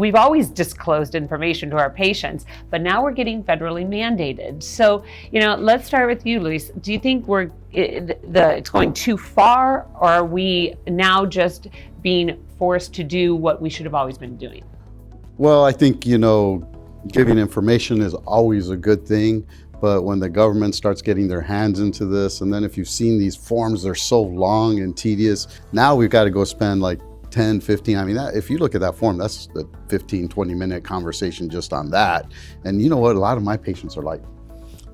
we've always disclosed information to our patients, but now we're getting federally mandated. So, let's start with you, Luis. Do you think it's going too far, or are we now just being forced to do what we should have always been doing? Well, I think, giving information is always a good thing. But when the government starts getting their hands into this, and then if you've seen these forms, they're so long and tedious, now we've got to go spend like 10, 15, if you look at that form, that's a 15, 20-minute conversation just on that. And you know what, a lot of my patients are like,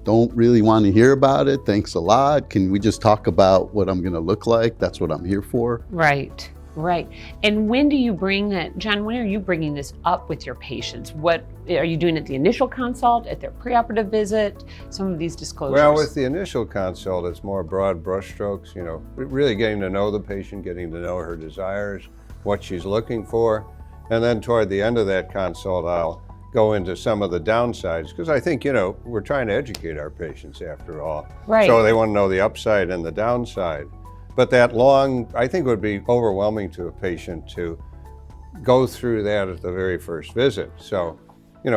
don't really want to hear about it, thanks a lot. Can we just talk about what I'm gonna look like? That's what I'm here for. Right. And when do you bring that, John, when are you bringing this up with your patients? What are you doing at the initial consult, at their preoperative visit, some of these disclosures? Well, with the initial consult, it's more broad brushstrokes, really getting to know the patient, getting to know her desires, what she's looking for. And then toward the end of that consult, I'll go into some of the downsides, because I think, we're trying to educate our patients after all. Right. So they want to know the upside and the downside. But that long, I think, would be overwhelming to a patient to go through that at the very first visit. So,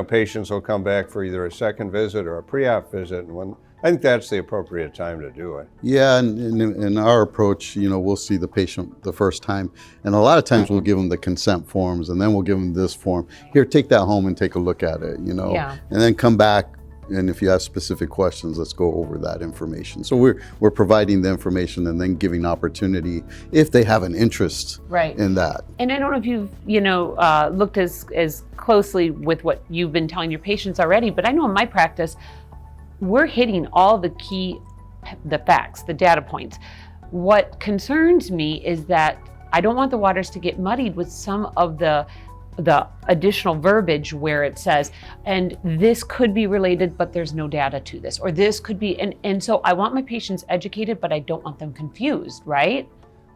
patients will come back for either a second visit or a pre-op visit, and I think that's the appropriate time to do it. Yeah, and in our approach, we'll see the patient the first time, and a lot of times we'll give them the consent forms, and then we'll give them this form. Here, take that home and take a look at it, Yeah. And then come back. And if you have specific questions, let's go over that information. So we're providing the information and then giving opportunity if they have an interest in that. And I don't know if you've looked as closely with what you've been telling your patients already, but I know in my practice, we're hitting all the facts, the data points. What concerns me is that I don't want the waters to get muddied with some of the additional verbiage where it says, and this could be related, but there's no data to this, or this could be, and so I want my patients educated, but I don't want them confused, right?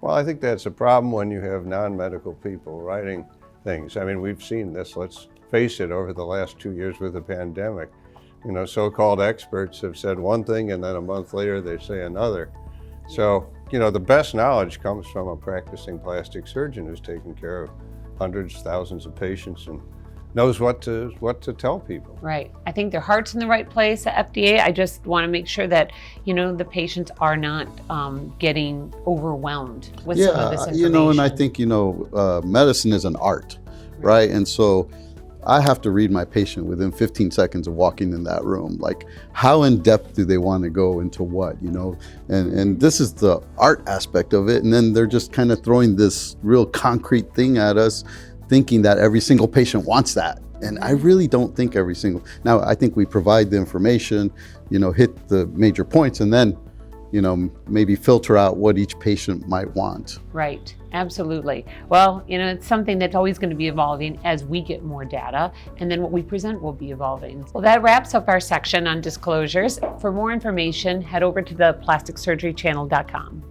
Well, I think that's a problem when you have non-medical people writing things. We've seen this, let's face it, over the last 2 years with the pandemic. So-called experts have said one thing, and then a month later they say another. So, the best knowledge comes from a practicing plastic surgeon who's taken care of hundreds, thousands of patients and knows what to tell people. Right. I think their heart's in the right place at FDA. I just want to make sure that, the patients are not getting overwhelmed with some of this information. And I think, medicine is an art, right? And so I have to read my patient within 15 seconds of walking in that room. Like, how in depth do they want to go into what, And this is the art aspect of it. And then they're just kind of throwing this real concrete thing at us, thinking that every single patient wants that. And I really don't think now I think we provide the information, hit the major points, and then, maybe filter out what each patient might want. Right, absolutely. Well, it's something that's always going to be evolving as we get more data, and then what we present will be evolving. Well, that wraps up our section on disclosures. For more information, head over to the plasticsurgerychannel.com.